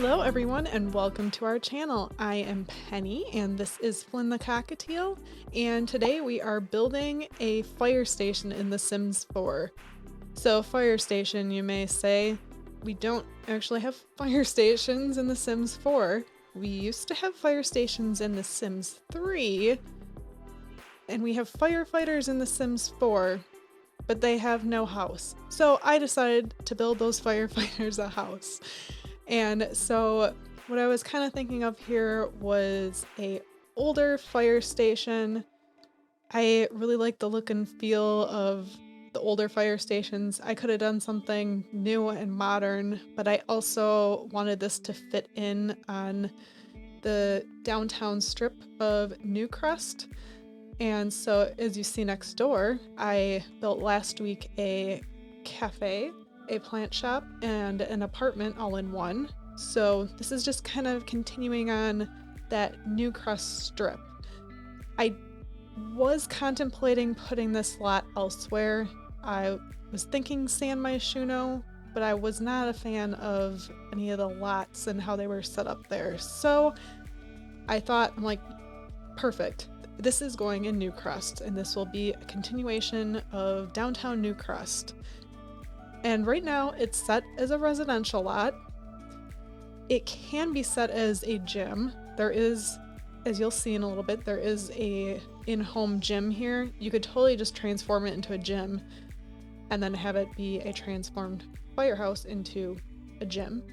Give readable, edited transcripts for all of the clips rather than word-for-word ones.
Hello everyone and welcome to our channel. I am Penny and this is Flynn the Cockatiel, and today we are building a fire station in The Sims 4. So fire station, you may say, we don't actually have fire stations in The Sims 4. We used to have fire stations in The Sims 3, and we have firefighters in The Sims 4, but they have no house. So I decided to build those firefighters a house. And so what I was kind of thinking of here was a older fire station. I really like the look and feel of the older fire stations. I could have done something new and modern, but I also wanted this to fit in on the downtown strip of Newcrest. And so as you see next door, I built last week a cafe, a plant shop, and an apartment all in one. So this is just kind of continuing on that Newcrest strip. I was contemplating putting this lot elsewhere. I was thinking San Myshuno, but I was not a fan of any of the lots and how they were set up there. So I thought, I'm like, perfect. This is going in Newcrest, and this will be a continuation of downtown Newcrest. And right now it's set as a residential lot. It can be set as a gym. There is, as you'll see in a little bit, there is a in-home gym here. You could totally just transform it into a gym and then have it be a transformed firehouse into a gym.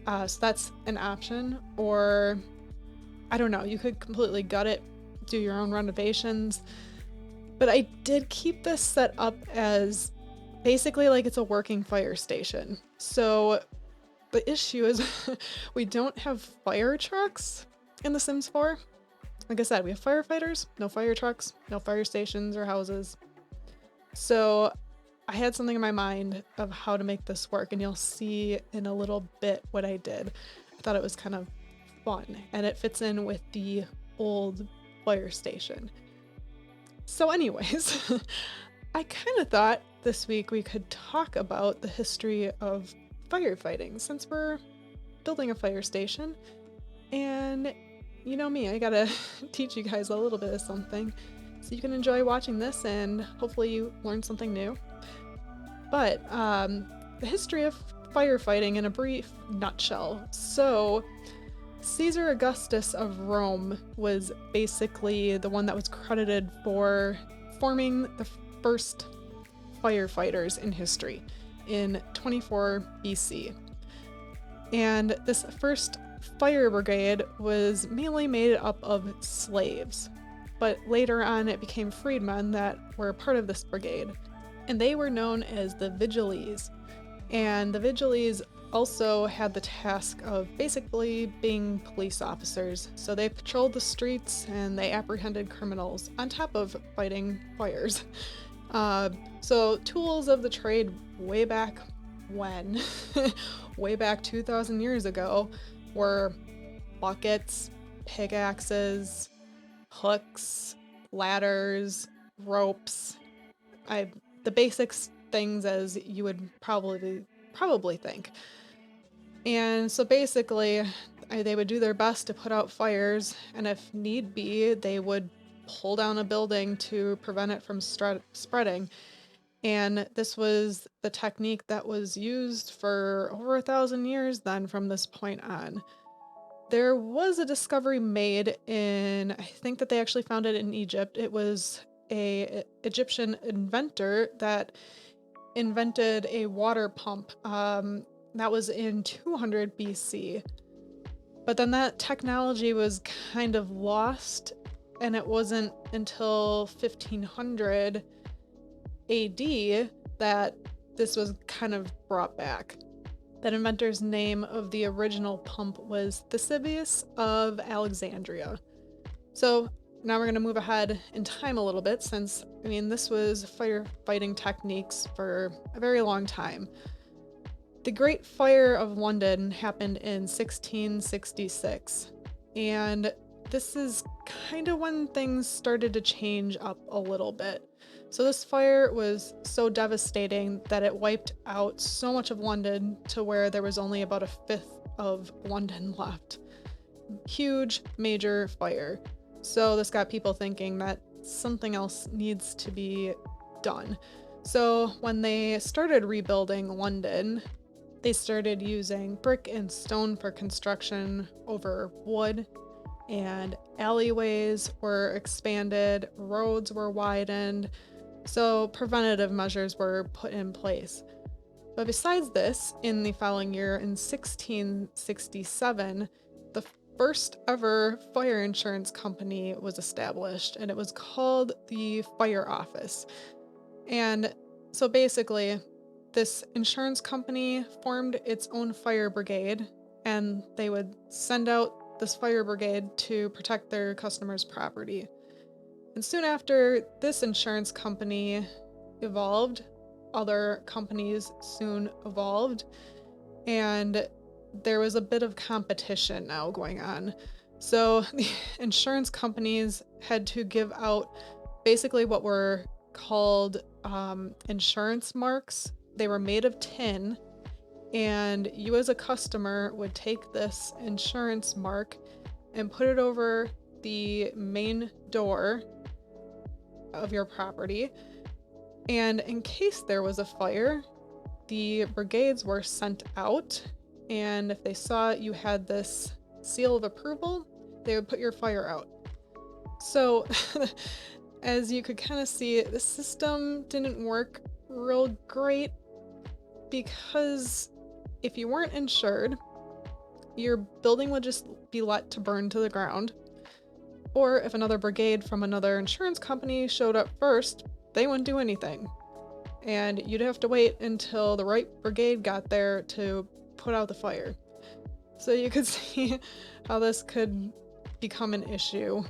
So that's an option. Or, I don't know, you could completely gut it, do your own renovations. But I did keep this set up as basically like it's a working fire station. So the issue is we don't have fire trucks in The Sims 4. Like I said, we have firefighters, no fire trucks, no fire stations or houses. So I had something in my mind of how to make this work, and you'll see in a little bit what I did. I thought it was kind of fun, and it fits in with the old fire station. So anyways, I kind of thought this week we could talk about the history of firefighting, since we're building a fire station. And you know me, I gotta teach you guys a little bit of something so you can enjoy watching this and hopefully you learn something new. But the history of firefighting in a brief nutshell. So Caesar Augustus of Rome was basically the one that was credited for forming the first firefighters in history in 24 BC. And this first fire brigade was mainly made up of slaves, but later on it became freedmen that were part of this brigade, and they were known as the Vigiles. And the Vigiles also had the task of basically being police officers. So they patrolled the streets and they apprehended criminals on top of fighting fires. So tools of the trade way back when, way back 2,000 years ago, were buckets, pickaxes, hooks, ladders, ropes, the basics things as you would probably think. And so basically, they would do their best to put out fires, and if need be, they would pull down a building to prevent it from spreading. And this was the technique that was used for over 1,000 years then from this point on. There was a discovery made in, I think that they actually found it in Egypt. It was a Egyptian inventor that invented a water pump. That was in 200 BC. But then that technology was kind of lost, and it wasn't until 1500 AD that this was kind of brought back. That inventor's name of the original pump was Thesebius of Alexandria. So now we're going to move ahead in time a little bit, since, I mean, this was firefighting techniques for a very long time. The Great Fire of London happened in 1666, and this is kind of when things started to change up a little bit. So this fire was so devastating that it wiped out so much of London to where there was only about a fifth of London left. Huge, major fire. So this got people thinking that something else needs to be done. So when they started rebuilding London, they started using brick and stone for construction over wood, and alleyways were expanded, roads were widened, so preventative measures were put in place. But besides this, in the following year, in 1667, the first ever fire insurance company was established, and it was called the Fire Office. And so basically, this insurance company formed its own fire brigade, and they would send out this fire brigade to protect their customers' property. And soon after this insurance company evolved, other companies soon evolved, and there was a bit of competition now going on. So the insurance companies had to give out basically what were called insurance marks. They were made of tin, and you as a customer would take this insurance mark and put it over the main door of your property. And in case there was a fire, the brigades were sent out, and if they saw you had this seal of approval, they would put your fire out. So as you could kind of see, the system didn't work real great, because if you weren't insured, your building would just be let to burn to the ground. Or if another brigade from another insurance company showed up first, they wouldn't do anything. And you'd have to wait until the right brigade got there to put out the fire. So you could see how this could become an issue.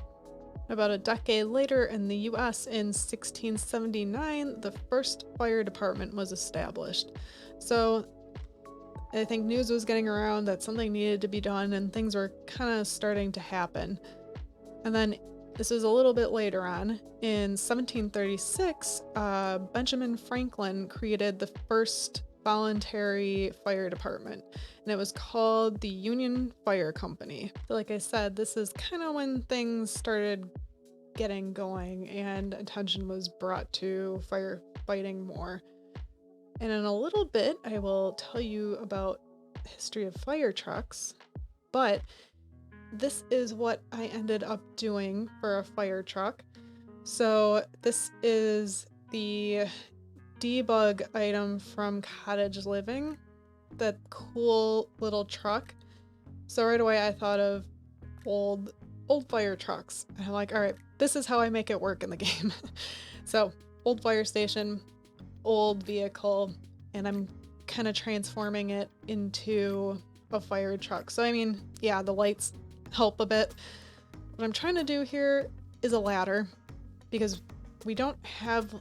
About a decade later, in the US, in 1679, the first fire department was established. So I think news was getting around that something needed to be done, and things were kind of starting to happen. And then this was a little bit later on. In 1736, Benjamin Franklin created the first voluntary fire department, and it was called the Union Fire Company. So like I said, this is kind of when things started getting going and attention was brought to firefighting more. And in a little bit, I will tell you about the history of fire trucks, but this is what I ended up doing for a fire truck. So this is the debug item from Cottage Living, that cool little truck. So right away I thought of old fire trucks. And I'm like, all right, this is how I make it work in the game. So old fire station, old vehicle, and I'm kind of transforming it into a fire truck. So I mean, yeah, the lights help a bit. What I'm trying to do here is a ladder, because we don't have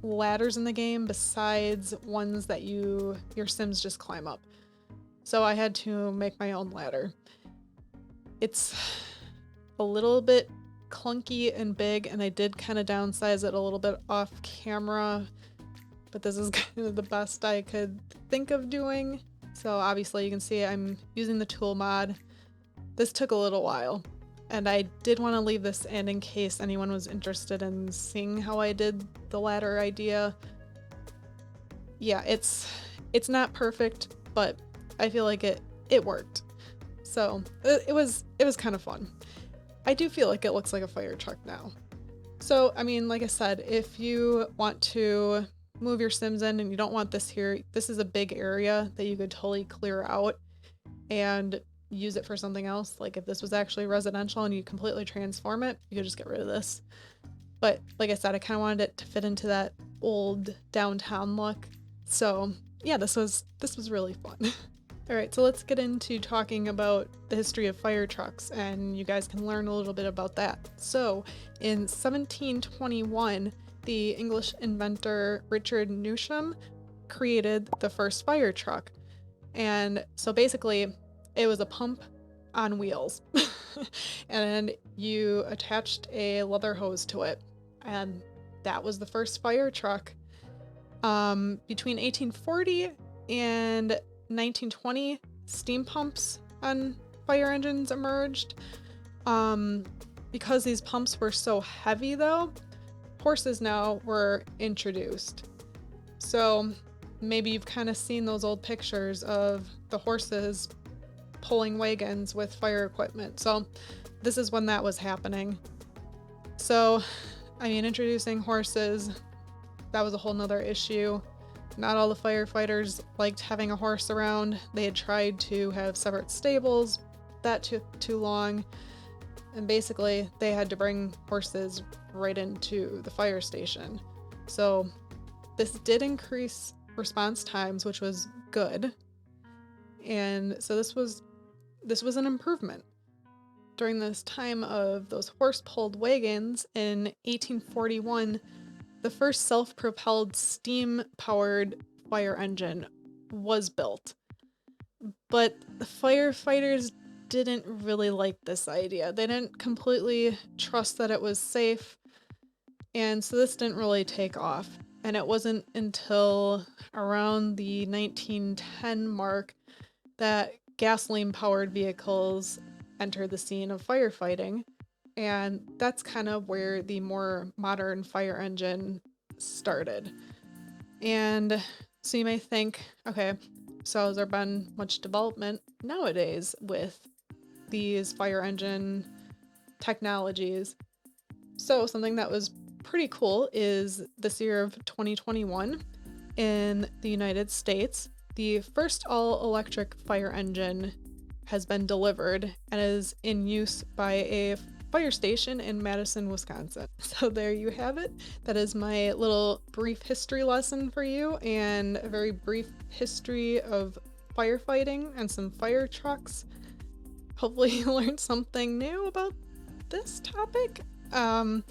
ladders in the game besides ones that your Sims just climb up. So I had to make my own ladder. It's a little bit clunky and big, and I did kind of downsize it a little bit off camera, but this is kind of the best I could think of doing. So obviously you can see I'm using the tool mod. This took a little while, and I did want to leave this in case anyone was interested in seeing how I did the ladder idea. Yeah, it's not perfect, but I feel like it worked. So it was kind of fun. I do feel like it looks like a fire truck now. So I mean, like I said, if you want to move your Sims in and you don't want this here, this is a big area that you could totally clear out and use it for something else. Like if this was actually residential and you completely transform it, you could just get rid of this. But like I said, I kind of wanted it to fit into that old downtown look. So yeah, this was really fun. All right, so let's get into talking about the history of fire trucks, and you guys can learn a little bit about that. So in 1721, the English inventor Richard Newcrest created the first fire truck. And so basically it was a pump on wheels and you attached a leather hose to it, and that was the first fire truck. Between 1840 and 1920, steam pumps on fire engines emerged. Because these pumps were so heavy though, horses now were introduced. So maybe you've kind of seen those old pictures of the horses pulling wagons with fire equipment. So this is when that was happening. So, I mean, introducing horses, that was a whole nother issue. Not all the firefighters liked having a horse around. They had tried to have separate stables. That took too long. And basically, they had to bring horses right into the fire station. So this did increase response times, which was good. And so this was an improvement. During this time of those horse-pulled wagons in 1841, the first self-propelled steam-powered fire engine was built. But the firefighters didn't really like this idea. They didn't completely trust that it was safe, and so this didn't really take off. And it wasn't until around the 1910 mark that gasoline-powered vehicles entered the scene of firefighting, and that's kind of where the more modern fire engine started. And so you may think, okay, so has there been much development nowadays with these fire engine technologies? So something that was pretty cool is this year of 2021 in the United States, the first all-electric fire engine has been delivered and is in use by a fire station in Madison, Wisconsin. So there you have it. That is my little brief history lesson for you, and a very brief history of firefighting and some fire trucks. Hopefully you learned something new about this topic. I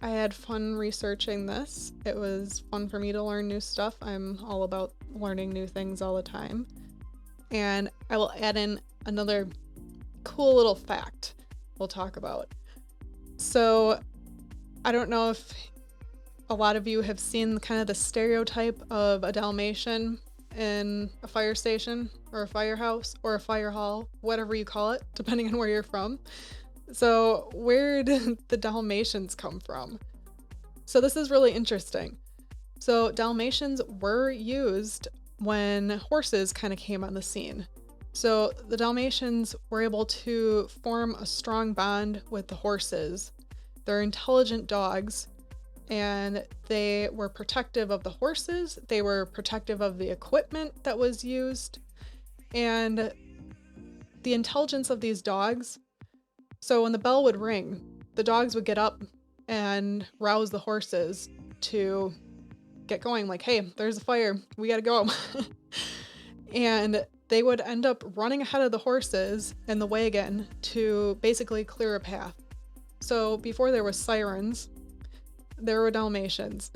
had fun researching this. It was fun for me to learn new stuff. I'm all about learning new things all the time. And I will add in another cool little fact we'll talk about. So I don't know if a lot of you have seen kind of the stereotype of a Dalmatian in a fire station or a firehouse or a fire hall, whatever you call it, depending on where you're from. So where did the Dalmatians come from? So this is really interesting. So Dalmatians were used when horses kind of came on the scene. So the Dalmatians were able to form a strong bond with the horses. They're intelligent dogs, and they were protective of the horses. They were protective of the equipment that was used, and the intelligence of these dogs. So when the bell would ring, the dogs would get up and rouse the horses to get going, like, hey, there's a fire, we gotta go. And they would end up running ahead of the horses in the wagon to basically clear a path. So before there was sirens, there were Dalmatians.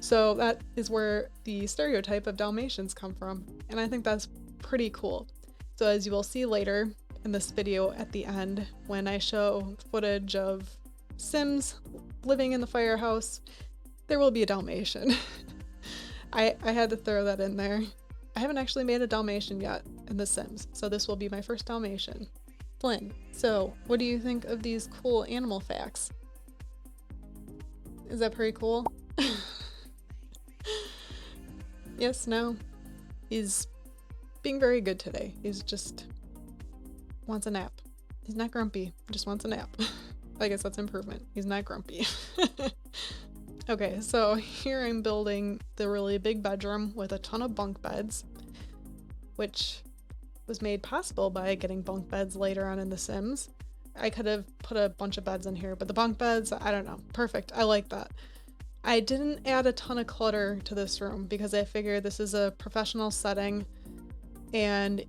So that is where the stereotype of Dalmatians come from. And I think that's pretty cool. So as you will see later in this video at the end, when I show footage of Sims living in the firehouse, there will be a Dalmatian. I had to throw that in there. I haven't actually made a Dalmatian yet in The Sims, so this will be my first Dalmatian. Flynn, so what do you think of these cool animal facts? Is that pretty cool? Yes, no? He's being very good today. He's just wants a nap. He's not grumpy, just wants a nap. I guess that's improvement. He's not grumpy. Okay, so here I'm building the really big bedroom with a ton of bunk beds, which was made possible by getting bunk beds later on in The Sims. I could have put a bunch of beds in here, but the bunk beds, I don't know. Perfect. I like that. I didn't add a ton of clutter to this room because I figured this is a professional setting and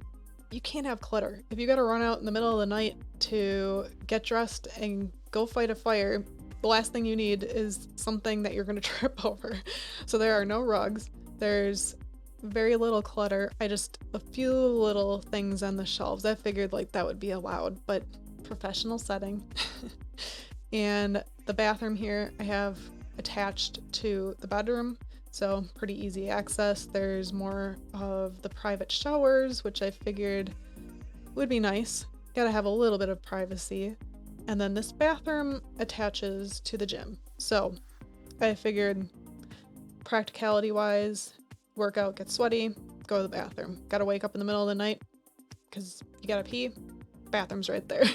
you can't have clutter. If you gotta run out in the middle of the night to get dressed and go fight a fire, the last thing you need is something that you're going to trip over. So there are no rugs. There's very little clutter. A few little things on the shelves. I figured like that would be allowed, but professional setting. And the bathroom here, I have attached to the bedroom, so pretty easy access. There's more of the private showers, which I figured would be nice. Gotta have a little bit of privacy. And then this bathroom attaches to the gym. So I figured practicality wise, workout, get sweaty, go to the bathroom. Gotta wake up in the middle of the night because you gotta pee, bathroom's right there.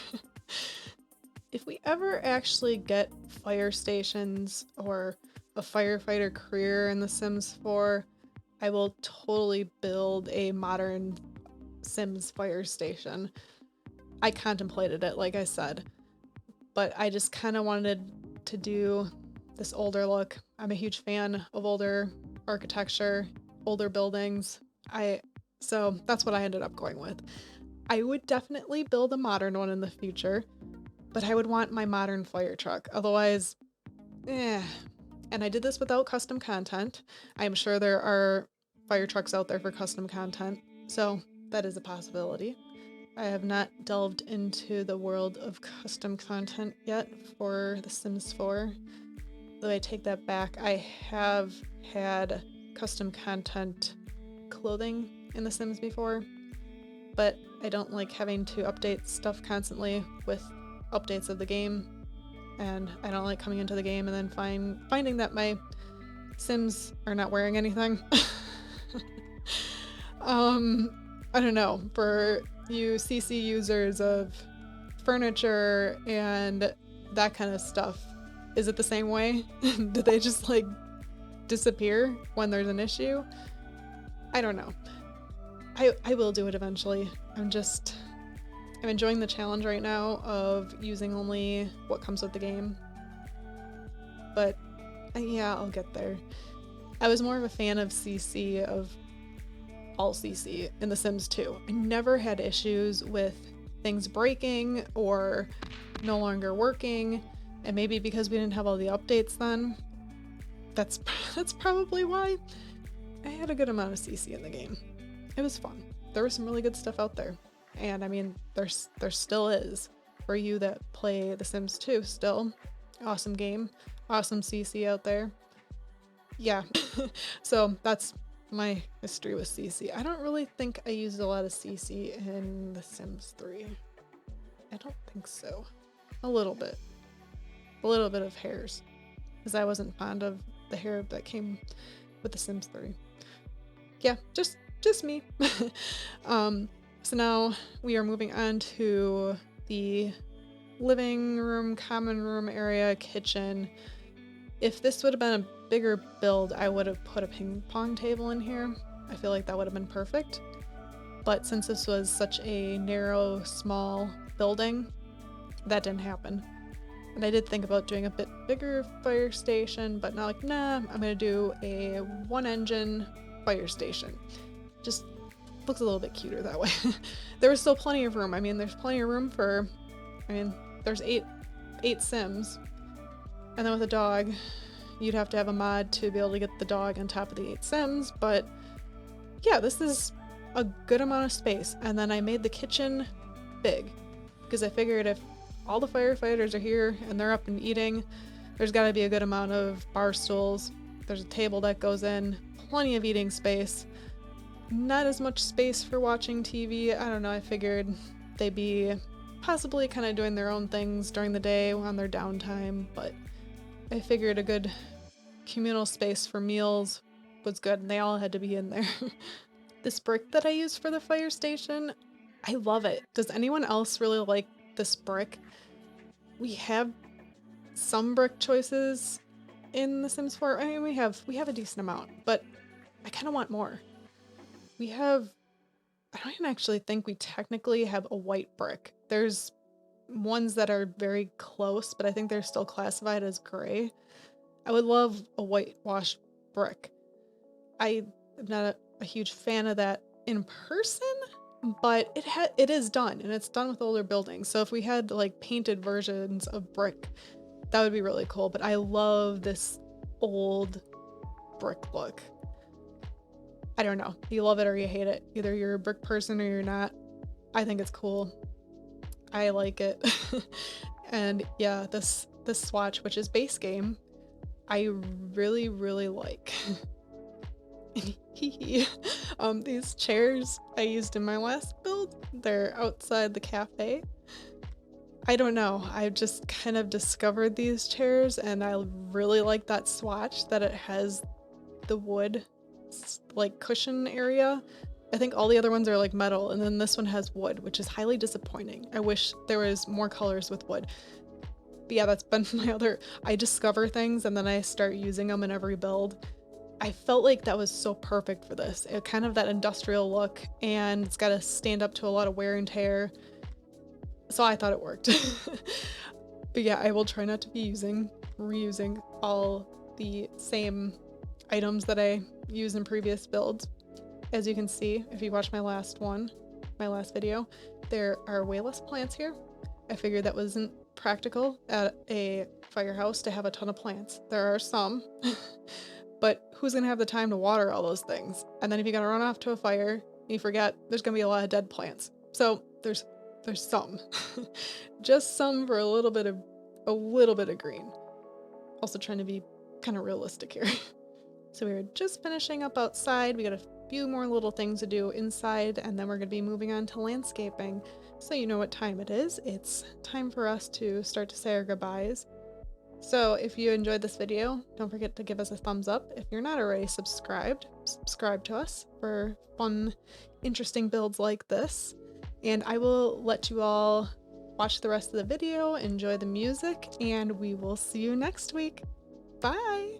If we ever actually get fire stations or a firefighter career in The Sims 4, I will totally build a modern Sims fire station. I contemplated it, like I said, but I just kind of wanted to do this older look. I'm a huge fan of older architecture, older buildings. So that's what I ended up going with. I would definitely build a modern one in the future, but I would want my modern fire truck. Otherwise, And I did this without custom content. I'm sure there are fire trucks out there for custom content, so that is a possibility. I have not delved into the world of custom content yet for The Sims 4. Though I take that back, I have had custom content clothing in The Sims before, but I don't like having to update stuff constantly with updates of the game, and I don't like coming into the game and then finding that my Sims are not wearing anything. I don't know, for you CC users of furniture and that kind of stuff, is it the same way? Do they just like disappear when there's an issue? I don't know. I will do it eventually. I'm enjoying the challenge right now of using only what comes with the game. But yeah, I'll get there. I was more of a fan of CC, of all CC in The Sims 2. I never had issues with things breaking or no longer working, and maybe because we didn't have all the updates then. That's probably why. I had a good amount of CC in the game. It was fun. There was some really good stuff out there. And I mean, there still is. For you that play The Sims 2 still. Awesome game. Awesome CC out there. Yeah. So that's my history with CC. I don't really think I used a lot of CC in The Sims 3. I don't think so. A little bit. A little bit of hairs. Because I wasn't fond of the hair that came with The Sims 3. Yeah, just me. So now we are moving on to the living room, common room area, kitchen. If this would have been a bigger build, I would have put a ping pong table in here. I feel like that would have been perfect. But since this was such a narrow, small building, that didn't happen. And I did think about doing a bit bigger fire station, but not like, nah, I'm gonna do a one engine fire station. Just looks a little bit cuter that way. There was still plenty of room. I mean, there's plenty of room for, there's eight Sims. And then with a dog, you'd have to have a mod to be able to get the dog on top of the 8 Sims. But yeah, this is a good amount of space. And then I made the kitchen big because I figured if all the firefighters are here and they're up and eating, there's got to be a good amount of bar stools. There's a table that goes in, plenty of eating space. Not as much space for watching TV. I don't know, I figured they'd be possibly kind of doing their own things during the day on their downtime, but I figured a good communal space for meals was good, and they all had to be in there. This brick that I used for the fire station, I love it. Does anyone else really like this brick? We have some brick choices in The Sims 4. I mean, we have a decent amount, but I kind of want more. I don't even actually think we technically have a white brick. There's ones that are very close, but I think they're still classified as gray. I would love a whitewashed brick. I am not a huge fan of that in person, but it is done, and it's done with older buildings. So if we had like painted versions of brick, that would be really cool. But I love this old brick look. I don't know. You love it or you hate it. Either you're a brick person or you're not. I think it's cool. I like it. And yeah, this swatch, which is base game, I really, really like. These chairs I used in my last build, they're outside the cafe. I don't know, I just kind of discovered these chairs and I really like that swatch that it has the wood like cushion area. I think all the other ones are like metal and then this one has wood, which is highly disappointing. I wish there was more colors with wood. But yeah, that's been my other, I discover things and then I start using them in every build. I felt like that was so perfect for this. It kind of that industrial look and it's got to stand up to a lot of wear and tear. So I thought it worked. But yeah, I will try not to be reusing all the same items that I use in previous builds. As you can see, if you watch my last video, there are way less plants here. I figured that wasn't practical at a firehouse to have a ton of plants. There are some, but who's gonna have the time to water all those things? And then if you gotta run off to a fire, you forget there's gonna be a lot of dead plants. So there's some, just some for a little bit of green. Also trying to be kind of realistic here. So we were just finishing up outside. We got a few more little things to do inside, and then we're gonna be moving on to landscaping. So you know what time it is. It's time for us to start to say our goodbyes. So if you enjoyed this video, don't forget to give us a thumbs up. If you're not already subscribe to us for fun, interesting builds like this. And I will let you all watch the rest of the video, enjoy the music, and we will see you next week. Bye!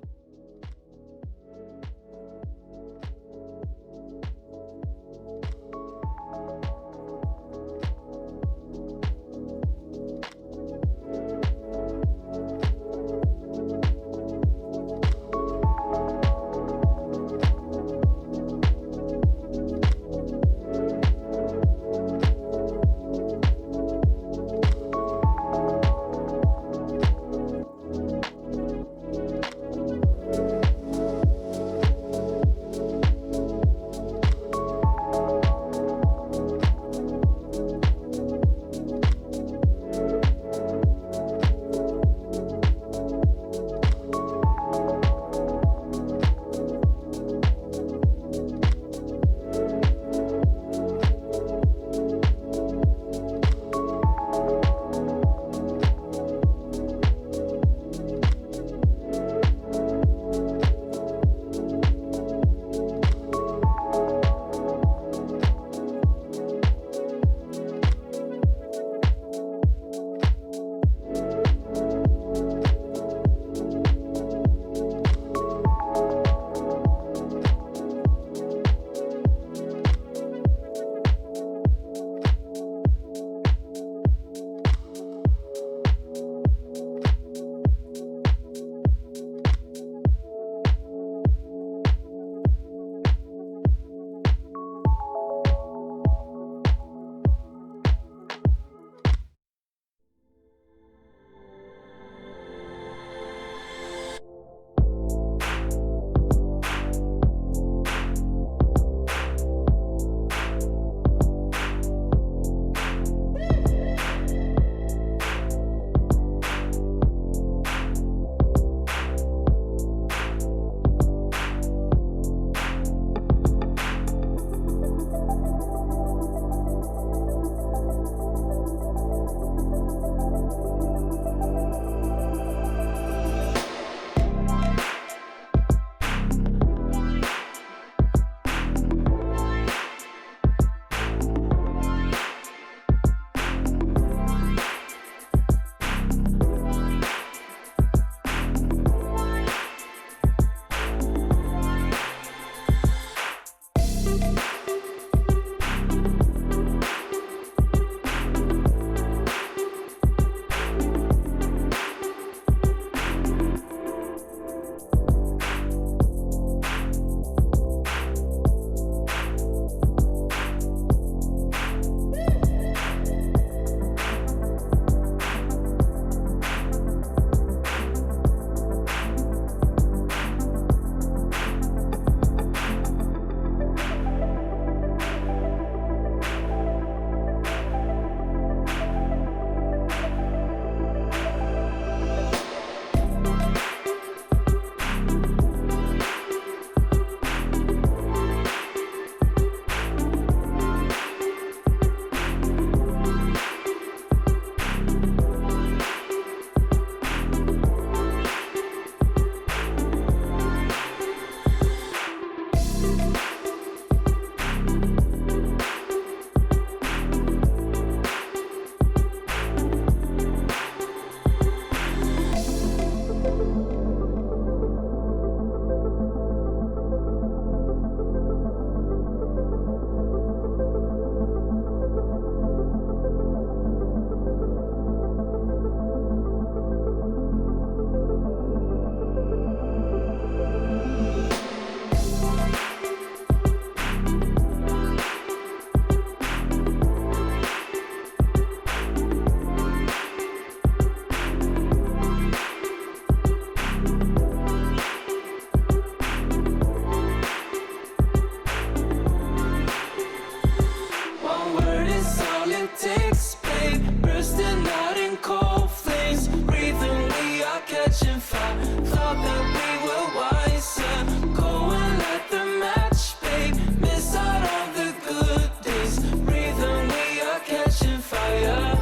politics, babe. Bursting out in cold flames. Breathing, we are catching fire. Thought that we were wiser. Go and light the match, babe. Miss out on the good days. Breathing, we are catching fire.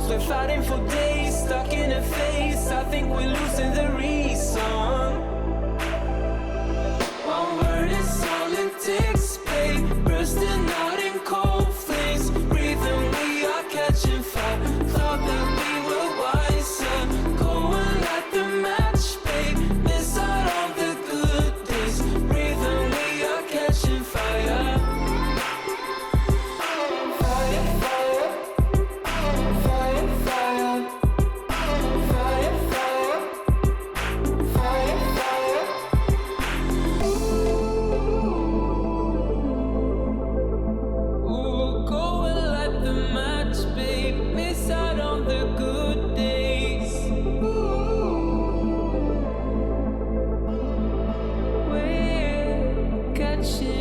We're fighting for days, stuck in a phase. I think we're losing the reason. One word is all it takes, babe. Bursting out in cold flames. Breathing, we are catching fire. Thought that we were wiser. Go and light the match, babe. Miss out on the good days. Breathing, we are catching fire. Catching